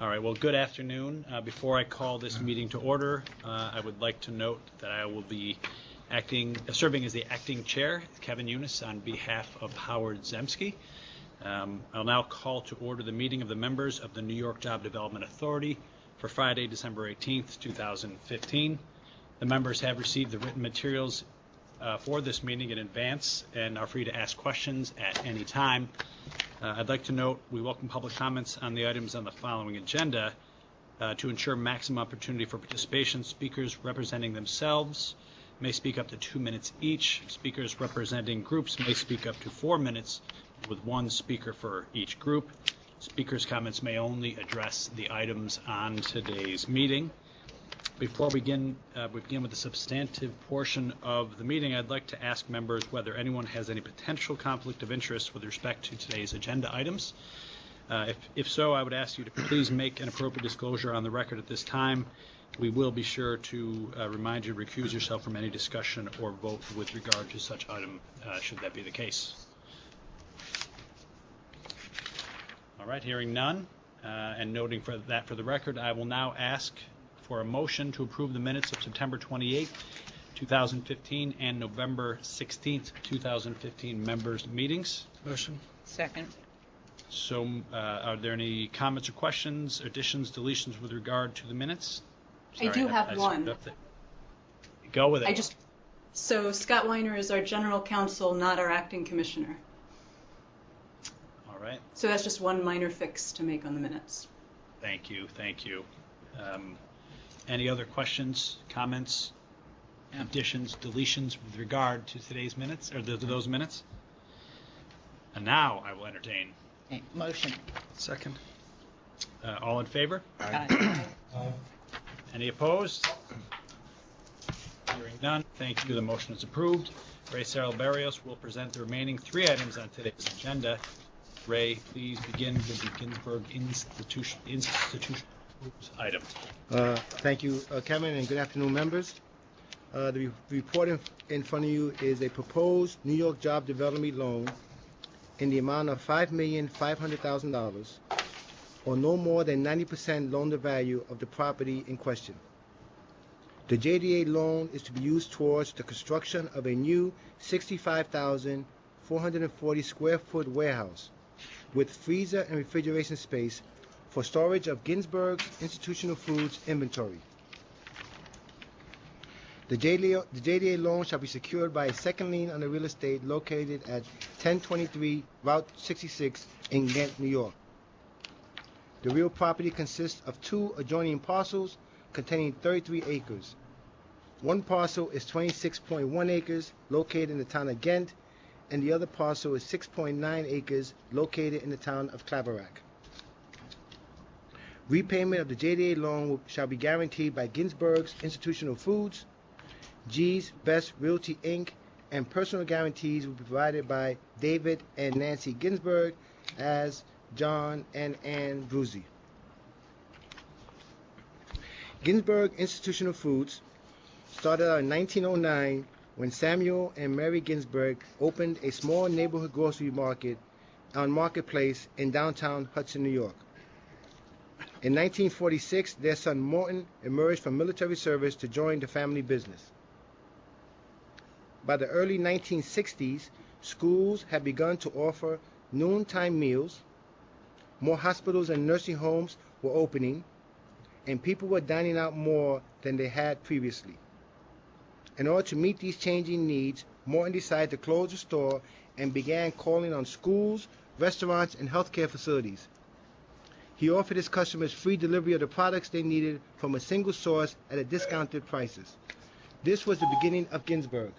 All right, well, good afternoon. Before I call this meeting to order, I would like to note that I will be serving as the acting chair, Kevin Eunice, on behalf of Howard Zemsky. I'll now call to order the meeting of the members of the New York Job Development Authority for Friday, December 18th, 2015. The members have received the written materials for this meeting in advance and are free to ask questions at any time. I'd like to note we welcome public comments on the items on the following agenda. To ensure maximum opportunity for participation, speakers representing themselves may speak up to 2 minutes each. Speakers representing groups may speak up to 4 minutes, with one speaker for each group. Speakers' comments may only address the items on today's meeting. Before we begin with the substantive portion of the meeting, I'd like to ask members whether anyone has any potential conflict of interest with respect to today's agenda items. If so, I would ask you to please make an appropriate disclosure on the record at this time. We will be sure to remind you to recuse yourself from any discussion or vote with regard to such item, should that be the case. All right, hearing none, and noting for the record, I will now ask for a motion to approve the minutes of September 28th, 2015 and November 16th, 2015 members' meetings. Motion. Second. So are there any comments or questions, additions, deletions with regard to the minutes? Sorry, I do have one. Go with it. So Scott Weiner is our general counsel, not our acting commissioner. All right. So that's just one minor fix to make on the minutes. Thank you. Any other questions, comments, additions, deletions with regard to today's minutes, or to those minutes? And now I will entertain. Okay. Motion. Second. All in favor? Aye. Any opposed? Hearing none, thank you. The motion is approved. Ray Cerro Barrios will present the remaining 3 items on today's agenda. Ray, please begin with the Ginsburg institution item. Thank you, Kevin, and good afternoon, members. The report in front of you is a proposed New York Job Development loan in the amount of $5,500,000, or no more than 90% loan-to-value of the property in question. The JDA loan is to be used towards the construction of a new 65,440 square foot warehouse with freezer and refrigeration space for storage of Ginsburg's institutional foods inventory. The JDA loan shall be secured by a second lien on the real estate located at 1023 Route 66 in Ghent, New York. The real property consists of 2 adjoining parcels containing 33 acres. One parcel is 26.1 acres located in the town of Ghent, and the other parcel is 6.9 acres located in the town of Claverack. Repayment of the JDA loan shall be guaranteed by Ginsburg's Institutional Foods, G's Best Realty Inc., and personal guarantees will be provided by David and Nancy Ginsburg as John and Ann Bruzzi. Ginsburg Institutional Foods started out in 1909 when Samuel and Mary Ginsburg opened a small neighborhood grocery market on Marketplace in downtown Hudson, New York. In 1946, their son Morton emerged from military service to join the family business. By the early 1960s, schools had begun to offer noontime meals, more hospitals and nursing homes were opening, and people were dining out more than they had previously. In order to meet these changing needs, Morton decided to close the store and began calling on schools, restaurants, and healthcare facilities. He offered his customers free delivery of the products they needed from a single source at discounted prices. This was the beginning of Ginsburg.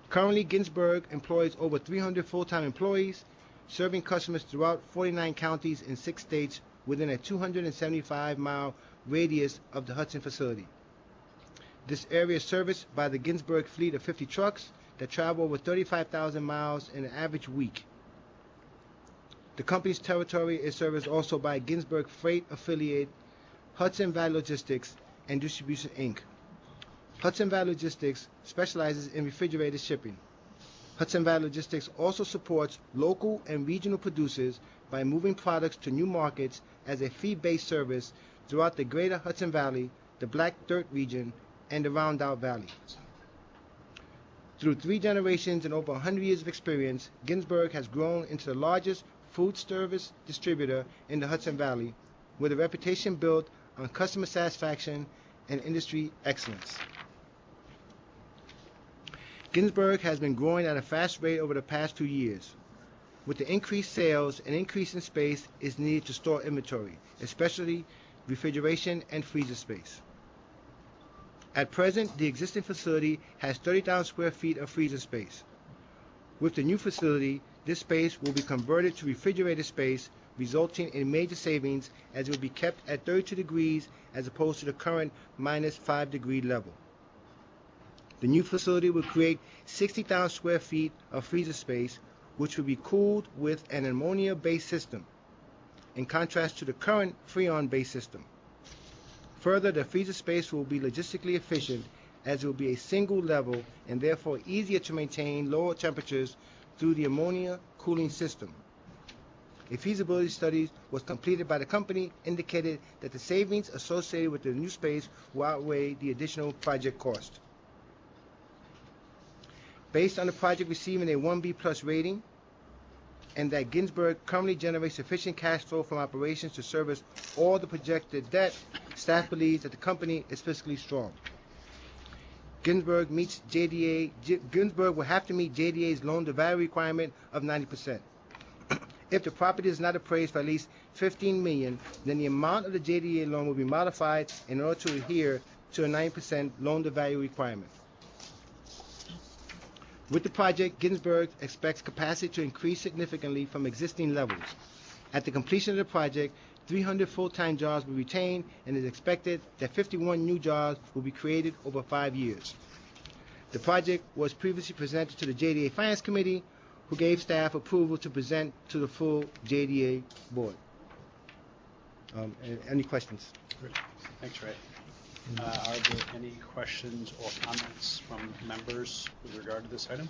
Currently, Ginsburg employs over 300 full-time employees, serving customers throughout 49 counties in 6 states within a 275-mile radius of the Hudson facility. This area is serviced by the Ginsburg fleet of 50 trucks that travel over 35,000 miles in an average week. The company's territory is serviced also by Ginsburg Freight affiliate Hudson Valley Logistics and Distribution, Inc. Hudson Valley Logistics specializes in refrigerated shipping. Hudson Valley Logistics also supports local and regional producers by moving products to new markets as a fee-based service throughout the greater Hudson Valley, the Black Dirt region, and the Rondout Valley. Through 3 generations and over 100 years of experience, Ginsberg has grown into the largest food service distributor in the Hudson Valley, with a reputation built on customer satisfaction and industry excellence. Ginsberg has been growing at a fast rate over the past 2 years. With the increased sales, an increase in space is needed to store inventory, especially refrigeration and freezer space. At present, the existing facility has 30,000 square feet of freezer space. With the new facility, this space will be converted to refrigerated space, resulting in major savings as it will be kept at 32 degrees as opposed to the current -5 degree level. The new facility will create 60,000 square feet of freezer space, which will be cooled with an ammonia-based system, in contrast to the current Freon-based system. Further, the freezer space will be logistically efficient as it will be a single level and therefore easier to maintain lower temperatures through the ammonia cooling system. A feasibility study was completed by the company indicated that the savings associated with the new space will outweigh the additional project cost. Based on the project receiving a 1B+ rating, and that Ginsberg currently generates sufficient cash flow from operations to service all the projected debt, staff believes that the company is fiscally strong. Ginsberg will have to meet JDA's loan-to-value requirement of 90%. If the property is not appraised for at least $15 million, then the amount of the JDA loan will be modified in order to adhere to a 9% loan-to-value requirement. With the project, Ginsberg expects capacity to increase significantly from existing levels. At the completion of the project, 300 full-time jobs will be retained, and it is expected that 51 new jobs will be created over 5 years. The project was previously presented to the JDA Finance Committee, who gave staff approval to present to the full JDA board. Any questions? Great. Thanks, Ray. Are there any questions or comments from members with regard to this item?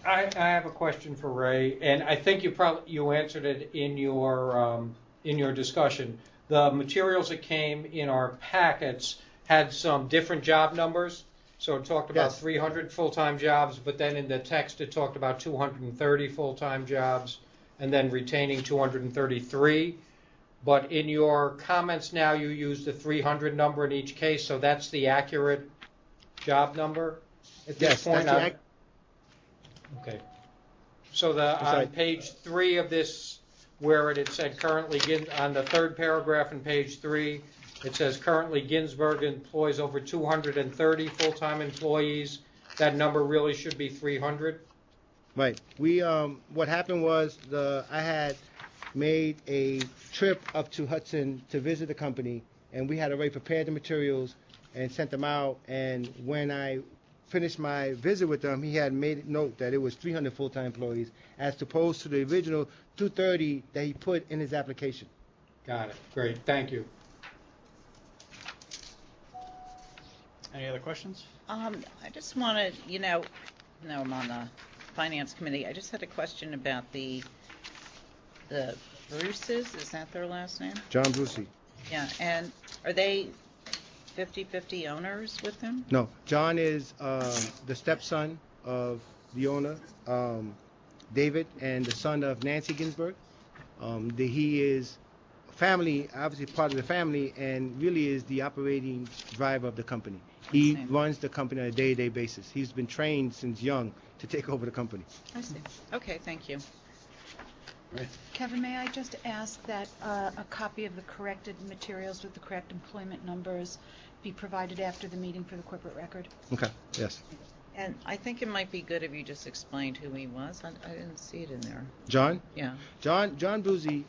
I have a question for Ray, and I think you answered it in your discussion. The materials that came in our packets had some different job numbers. So it talked about 300 full-time jobs, but then in the text it talked about 230 full-time jobs, and then retaining 233. But in your comments now, you used the 300 number in each case, so that's the accurate job number at this point? Okay. So on page 3 of this, where it said currently, on the 3rd paragraph in page 3, it says currently Ginsberg employs over 230 full-time employees. That number really should be 300? Right. What happened was I had made a trip up to Hudson to visit the company, and we had already prepared the materials and sent them out, and when I finished my visit with them, he had made note that it was 300 full-time employees as opposed to the original 230 that he put in his application. Got it. Great. Thank you. Any other questions? I just wanted, now I'm on the Finance Committee, I just had a question about the Bruces, is that their last name? John Brucey. Yeah, and are they 50-50 owners with him? No, John is the stepson of the owner, David, and the son of Nancy Ginsberg. He is family, obviously part of the family, and really is the operating driver of the company. He runs the company on a day-to-day basis. He's been trained since young to take over the company. I see. Okay, thank you. Right. Kevin, may I just ask that a copy of the corrected materials with the correct employment numbers be provided after the meeting for the corporate record? Okay, yes. And I think it might be good if you just explained who he was. I didn't see it in there. John? Yeah. John Brucey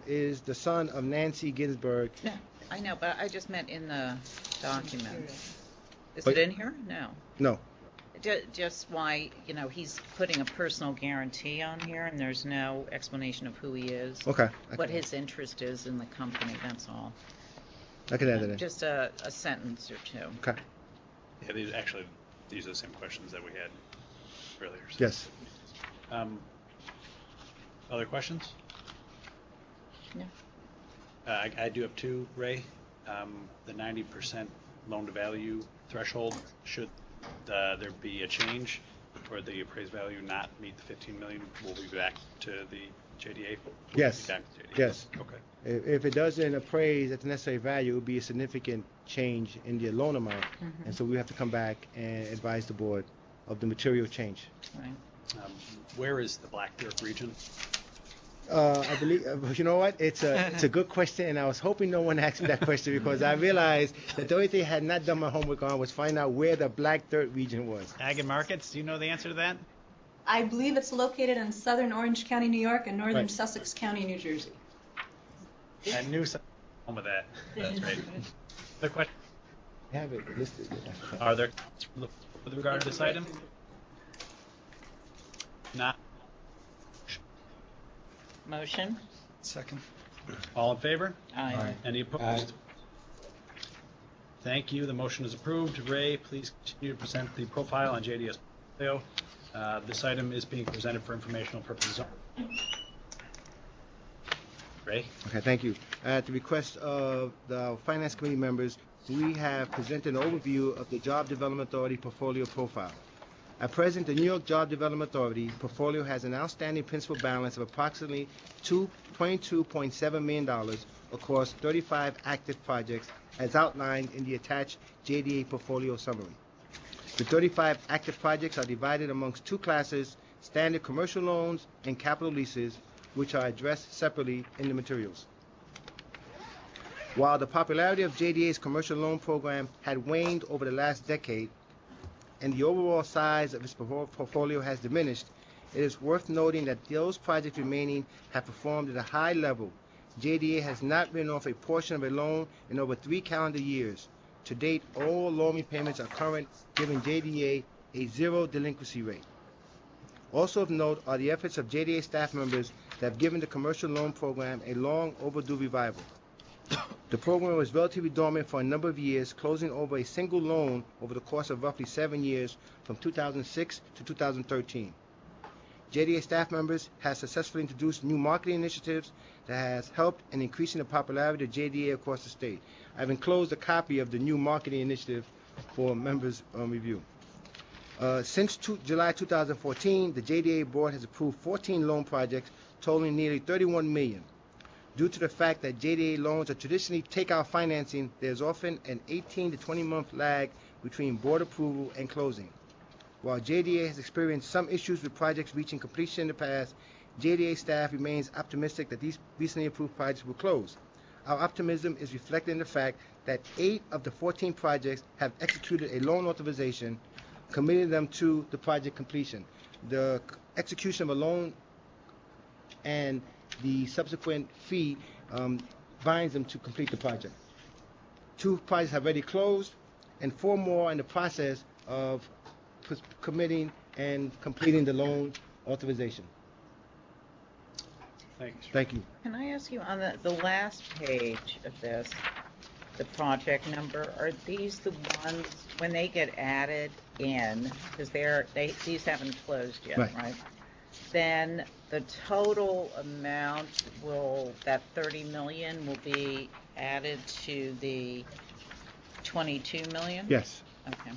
is the son of Nancy Ginsberg. No, I know, but I just meant in the document. Is it in here? No. No. Just why, he's putting a personal guarantee on here, and there's no explanation of who he is. Okay. What his interest is in the company, that's all. I can add that in. Just a sentence or two. Okay. Yeah, these are the same questions that we had earlier. So. Yes. Other questions? I do have two, Ray. The 90% loan-to-value threshold, should there be a change or the appraised value not meet the 15 million, will we be back to the JDA? Yes. Back to JDA? Yes. Okay. If it doesn't appraise at the necessary value, it would be a significant change in the loan amount. And so we have to come back and advise the board of the material change. Right. Where is the Black Dirt region? I believe, you know what? It's a good question, and I was hoping no one asked me that question because I realized that the only thing I had not done my homework on was find out where the Black Dirt region was. Ag and Markets, do you know the answer to that? I believe it's located in southern Orange County, New York, and northern Right. Sussex County, New Jersey. I knew something home with that. That's right. The question, I have it listed. are there with regard to this item? Not. Motion? Second. All in favor? Aye. Any opposed? Thank you. The motion is approved. Ray, please continue to present the profile on JDS portfolio. This item is being presented for informational purposes. Ray? Okay, thank you. At the request of the Finance Committee members, we have presented an overview of the Job Development Authority portfolio profile. At present, the New York Job Development Authority portfolio has an outstanding principal balance of approximately $22.7 million across 35 active projects as outlined in the attached JDA portfolio summary. The 35 active projects are divided amongst two classes, standard commercial loans and capital leases, which are addressed separately in the materials. While the popularity of JDA's commercial loan program had waned over the last decade, and the overall size of its portfolio has diminished, it is worth noting that those projects remaining have performed at a high level. JDA has not written off a portion of a loan in over 3 calendar years. To date, all loan repayments are current, giving JDA a 0 delinquency rate. Also of note are the efforts of JDA staff members that have given the commercial loan program a long overdue revival. The program was relatively dormant for a number of years, closing over a single loan over the course of roughly 7 years from 2006 to 2013. JDA staff members have successfully introduced new marketing initiatives that has helped in increasing the popularity of JDA across the state. I've enclosed a copy of the new marketing initiative for members' review. Since July 2014, the JDA board has approved 14 loan projects totaling nearly $31 million. Due to the fact that JDA loans are traditionally takeout financing, there's often an 18 to 20 month lag between board approval and closing. While JDA has experienced some issues with projects reaching completion in the past, JDA staff remains optimistic that these recently approved projects will close. Our optimism is reflected in the fact that 8 of the 14 projects have executed a loan authorization, committing them to the project completion. The execution of a loan and the subsequent fee binds them to complete the project. 2 projects have already closed, and 4 more are in the process of committing and completing the loan authorization. Thanks. Thank you. Can I ask you, on the last page of this, the project number, are these the ones, when they get added in, because these haven't closed yet, Right. Then the total amount that 30 million will be added to the 22 million? Yes. Okay.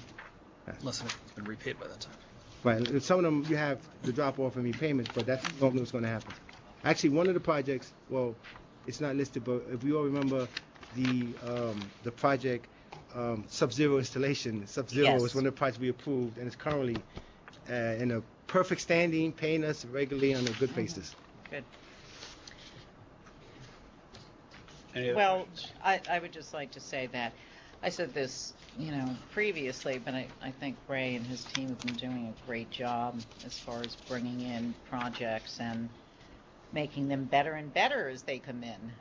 Unless it's been repaid by that time. Right. And some of them you have the drop off in repayments, but that's normally what's going to happen. Actually, one of the projects, well, it's not listed, but if we all remember the project Sub-Zero installation, Sub-Zero Yes. was one of the projects we approved, and it's currently in a perfect standing, paying us regularly on a good basis. Good. Any other Well, questions? I would just like to say that I said this, previously, but I think Ray and his team have been doing a great job as far as bringing in projects and making them better and better as they come in,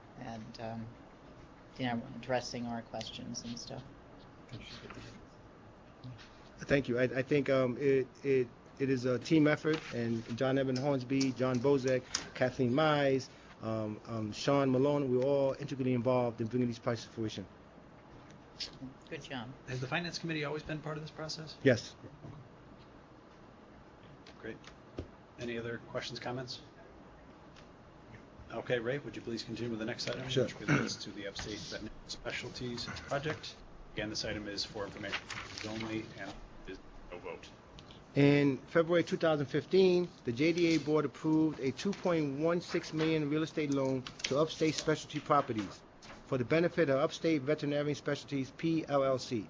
and addressing our questions and stuff. Thank you. I think it is a team effort, and John Evan Hornsby, John Bozek, Kathleen Mize, Sean Malone, we're all integrally involved in bringing these projects to fruition. Good job. Has the Finance Committee always been part of this process? Yes. Great. Any other questions, comments? Okay, Ray, would you please continue with the next item? Sure. Which relates to the Upstate Veterinary Specialties Project. Again, this item is for information only and is no vote. In February 2015, the JDA board approved a $2.16 million real estate loan to Upstate Specialty Properties for the benefit of Upstate Veterinary Specialties PLLC.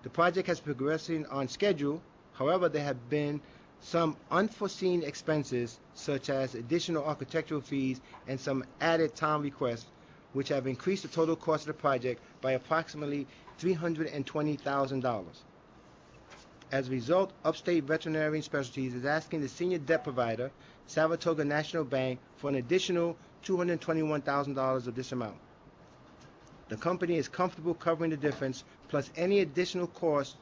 The project has been progressing on schedule. However, there have been some unforeseen expenses, such as additional architectural fees and some added time requests, which have increased the total cost of the project by approximately $320,000. As a result, Upstate Veterinary Specialties is asking the senior debt provider, Saratoga National Bank, for an additional $221,000 of this amount. The company is comfortable covering the difference, plus any additional costs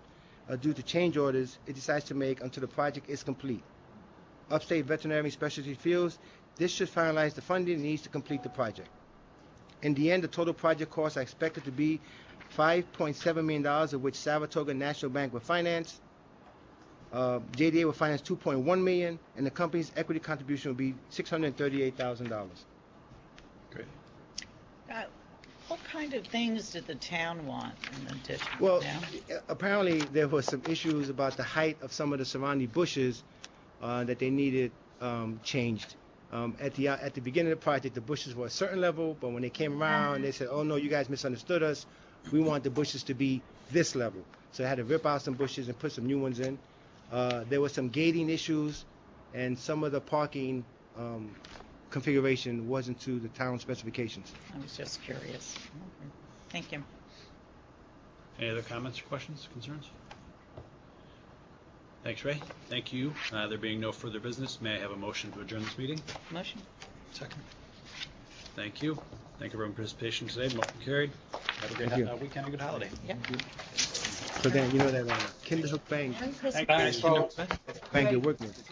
due to change orders it decides to make until the project is complete. Upstate Veterinary Specialties feels this should finalize the funding it needs to complete the project. In the end, the total project costs are expected to be $5.7 million, of which Saratoga National Bank will finance. JDA will finance $2.1 million, and the company's equity contribution will be $638,000. Great. What kind of things did the town want in addition? Well, Now? apparently there were some issues about the height of some of the surrounding bushes that they needed changed. At the beginning of the project, the bushes were a certain level, but when they came around, they said, "Oh no, you guys misunderstood us. We want the bushes to be this level." So I had to rip out some bushes and put some new ones in. There were some gating issues, and some of the parking configuration wasn't to the town specifications. I was just curious. Okay. Thank you. Any other comments, questions, concerns? Thanks, Ray. Thank you. There being no further business, may I have a motion to adjourn this meeting? Motion? Second. Thank you. Thank you for your participation today. Motion carried. Have a great Thank you. weekend and good holiday. Yep. So then, you know that Kinderhook Bank, Thank Thanks, folks. Bank you're working with.